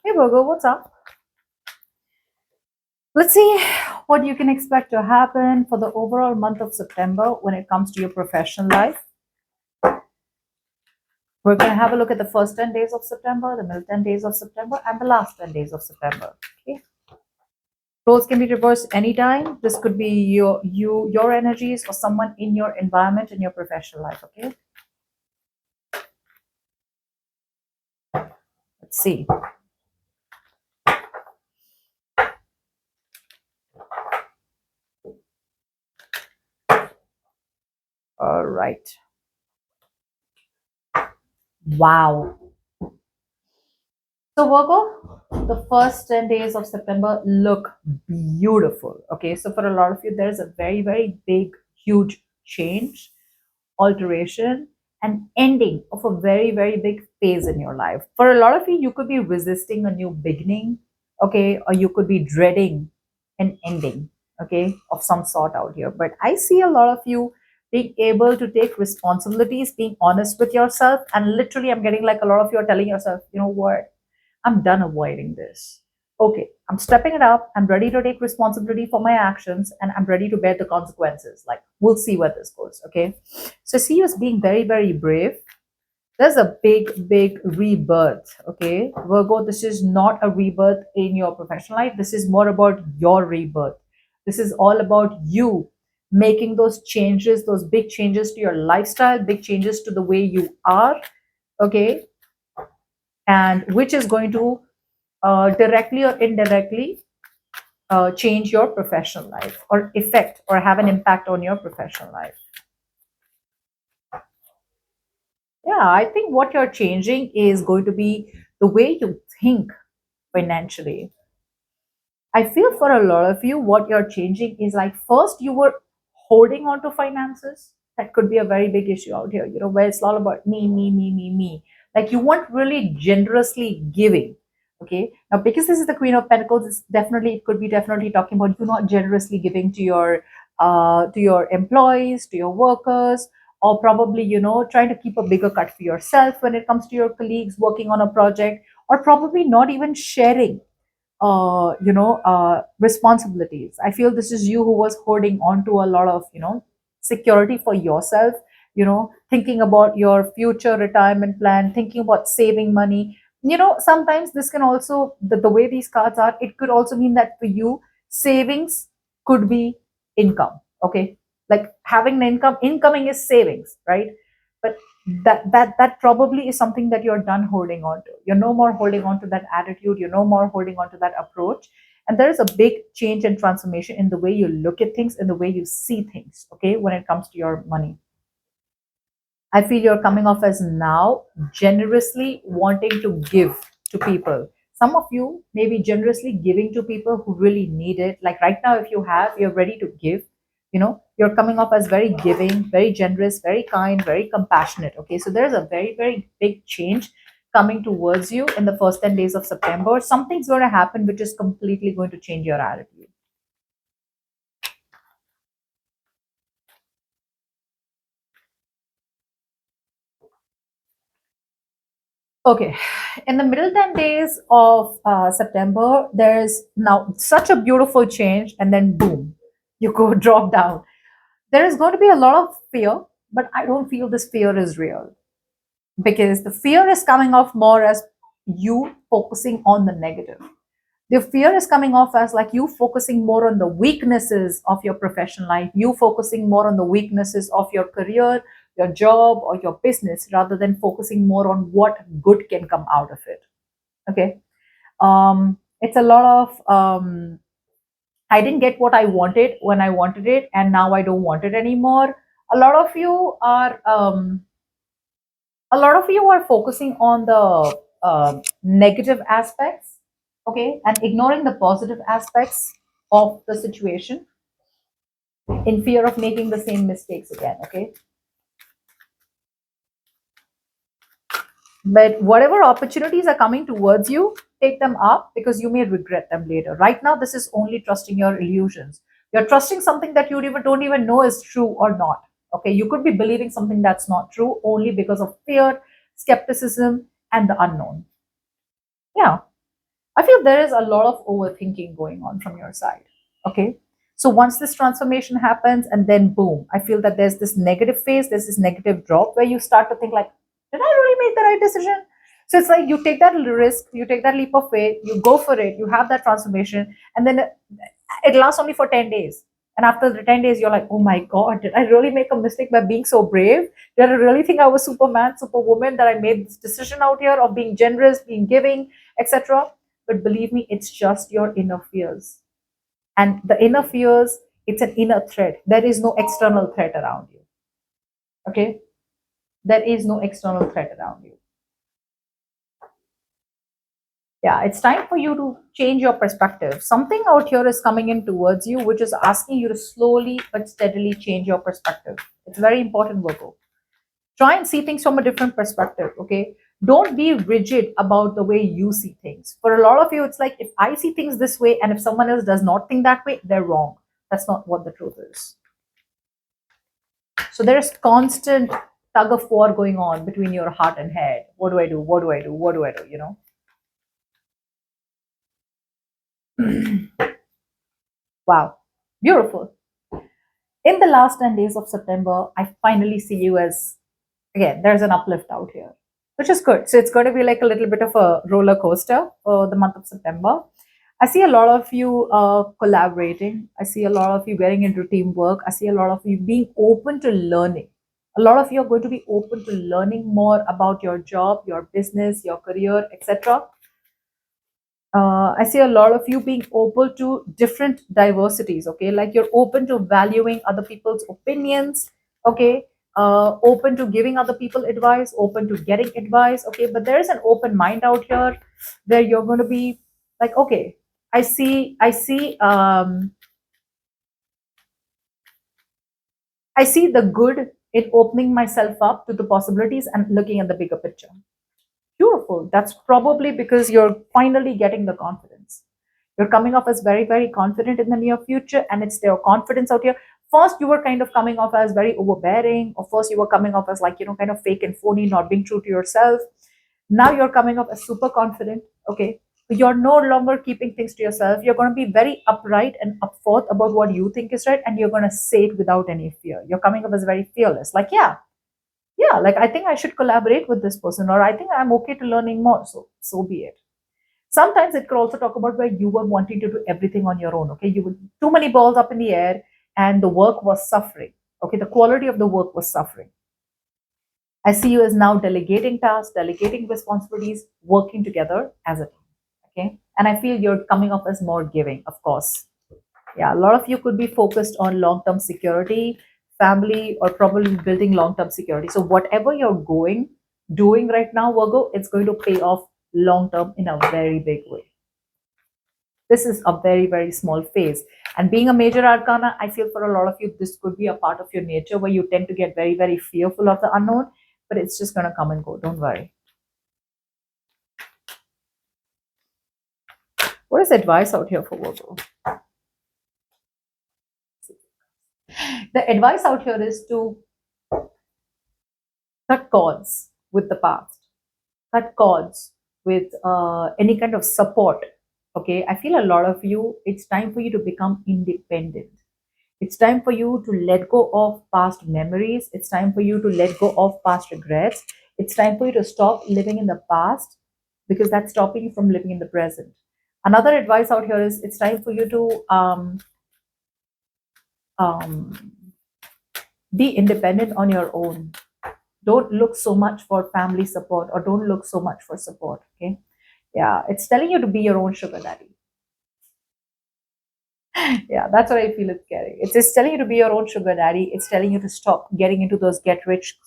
Hey Virgo, what's up? Let's see what you can expect to happen for the overall month of September when it comes to your professional life. We're going to have a look at the first 10 days of September, the middle 10 days of September, and the last 10 days of September. Okay. Roles can be reversed anytime. This could be your energies or someone in your environment in your professional life. Okay. Let's see. All right. Wow. So Virgo, the first 10 days of September look beautiful. Okay, so for a lot of you, there's a very, very big, huge change, alteration, and ending of a very, very big phase in your life. For a lot of you, you could be resisting a new beginning, okay, or you could be dreading an ending, okay, of some sort out here. But I see a lot of you being able to take responsibilities, being honest with yourself, and literally, I'm getting like a lot of you are telling yourself, you know what? I'm done avoiding this. Okay, I'm stepping it up. I'm ready to take responsibility for my actions and I'm ready to bear the consequences. Like, we'll see where this goes. Okay. So, see you as being very, very brave. There's a big, big rebirth. Okay. Virgo, this is not a rebirth in your professional life. This is more about your rebirth. This is all about you making those changes, those big changes to your lifestyle, big changes to the way you are. Okay. And which is going to directly or indirectly change your professional life or affect or have an impact on your professional life. Yeah, I think what you're changing is going to be the way you think financially. I feel for a lot of you, what you're changing is like first you were holding on to finances. That could be a very big issue out here, you know, where it's all about me, me, me, me, me. Like you weren't really generously giving. Okay. Now, because this is the Queen of Pentacles, it's definitely it could be definitely talking about you not generously giving to your employees, to your workers, or probably, you know, trying to keep a bigger cut for yourself when it comes to your colleagues working on a project, or probably not even sharing responsibilities. I feel this is you who was holding on to a lot of security for yourself, thinking about your future retirement plan, thinking about saving money. Sometimes this can also the way these cards are, it could also mean that for you savings could be income. Okay, like having an incoming is savings, right? But that probably is something that you're done holding on to. You're no more holding on to that attitude. You're no more holding on to that approach. And there is a big change and transformation in the way you look at things, in the way you see things. Okay, when it comes to your money, I feel you're coming off as now generously wanting to give to people. Some of you may be generously giving to people who really need it. Like right now, if you have, you're ready to give. You're coming off as very giving, very generous, very kind, very compassionate. Okay, so there's a very, very big change coming towards you in the first 10 days of September. Something's going to happen which is completely going to change your attitude. Okay, in the middle 10 days of September, there's now such a beautiful change, and then boom, you go drop down. There is going to be a lot of fear, but I don't feel this fear is real because the fear is coming off more as you focusing on the negative. The fear is coming off as like you focusing more on the weaknesses of your professional life, you focusing more on the weaknesses of your career, your job, or your business, rather than focusing more on what good can come out of it. Okay. It's a lot of I didn't get what I wanted when I wanted it, and now I don't want it anymore. A lot of you are focusing on the negative aspects, okay, and ignoring the positive aspects of the situation in fear of making the same mistakes again. Okay, but whatever opportunities are coming towards you, take them up because you may regret them later. Right now, this is only trusting your illusions. You're trusting something that you even don't even know is true or not. Okay, you could be believing something that's not true only because of fear, skepticism, and the unknown. Yeah. I feel there is a lot of overthinking going on from your side. Okay. So once this transformation happens, and then boom, I feel that there's this negative phase, there's this negative drop where you start to think like, did I really make the right decision? So it's like you take that risk, you take that leap of faith, you go for it, you have that transformation, and then it lasts only for 10 days. And after the 10 days, you're like, oh my God, did I really make a mistake by being so brave? Did I really think I was Superman, Superwoman, that I made this decision out here of being generous, being giving, etc.? But believe me, it's just your inner fears. And the inner fears, it's an inner threat. There is no external threat around you. Okay? There is no external threat around you. Yeah, it's time for you to change your perspective. Something out here is coming in towards you, which is asking you to slowly but steadily change your perspective. It's very important, Virgo. Try and see things from a different perspective. Okay, don't be rigid about the way you see things. For a lot of you, it's like, if I see things this way and if someone else does not think that way, they're wrong. That's not what the truth is. So there's constant tug of war going on between your heart and head. What do I do? What do I do? What do I do? Wow, beautiful. In the last 10 days of September, I finally see you as, again, there's an uplift out here, which is good. So it's going to be like a little bit of a roller coaster for the month of September. I see a lot of you collaborating. I see a lot of you getting into teamwork. I see a lot of you being open to learning. A lot of you are going to be open to learning more about your job, your business, your career, etc. I see a lot of you being open to different diversities. Okay, like you're open to valuing other people's opinions. Okay, open to giving other people advice, open to getting advice. Okay, but there is an open mind out here where you're going to be like, okay, I see the good in opening myself up to the possibilities and looking at the bigger picture. Beautiful. That's probably because you're finally getting the confidence. You're coming off as very, very confident in the near future, and it's their confidence out here. First, you were kind of coming off as very overbearing, or first, you were coming off as like, kind of fake and phony, not being true to yourself. Now, you're coming off as super confident. Okay. You're no longer keeping things to yourself. You're going to be very upright and upforth about what you think is right, and you're going to say it without any fear. You're coming off as very fearless. Like, yeah, like I think I should collaborate with this person, or I think I'm okay to learning more. So be it. Sometimes it could also talk about where you were wanting to do everything on your own. Okay, you were too many balls up in the air, and the work was suffering. Okay, the quality of the work was suffering. I see you as now delegating tasks, delegating responsibilities, working together as a team. Okay, and I feel you're coming off as more giving, of course. Yeah, a lot of you could be focused on long-term security, family, or probably building long-term security. So whatever you're doing right now, Virgo, it's going to pay off long-term in a very big way. This is a very, very small phase. And being a major arcana, I feel for a lot of you, this could be a part of your nature where you tend to get very, very fearful of the unknown, but it's just going to come and go. Don't worry. What is advice out here for Virgo? The advice out here is to cut cords with the past, cut cords with any kind of support. Okay, I feel a lot of you, it's time for you to become independent. It's time for you to let go of past memories. It's time for you to let go of past regrets. It's time for you to stop living in the past, because that's stopping you from living in the present. Another advice out here is it's time for you to um, be independent on your own. Don't look so much for family support, or don't look so much for support. Okay, yeah, it's telling you to be your own sugar daddy. Yeah, that's what I feel it's carrying. It's just telling you to be your own sugar daddy. It's telling you to stop getting into those get rich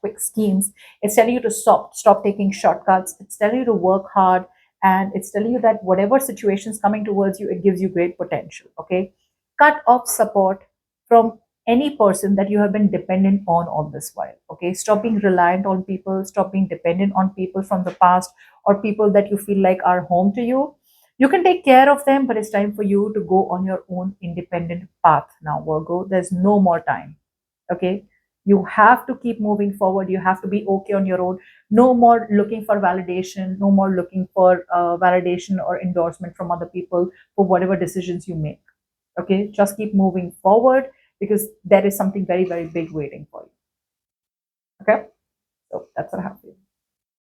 quick schemes. It's telling you to stop taking shortcuts. It's telling you to work hard, and it's telling you that whatever situation is coming towards you, it gives you great potential. Okay, cut off support from any person that you have been dependent on all this while. Okay, stop being reliant on people. Stop being dependent on people from the past, or people that you feel like are home to you. You can take care of them, but it's time for you to go on your own independent path now, Virgo. There's no more time. Okay. You have to keep moving forward. You have to be okay on your own. No more looking for validation. No more looking for validation or endorsement from other people for whatever decisions you make. Okay, just keep moving forward because there is something very, very big waiting for you. Okay, so that's what I have for you.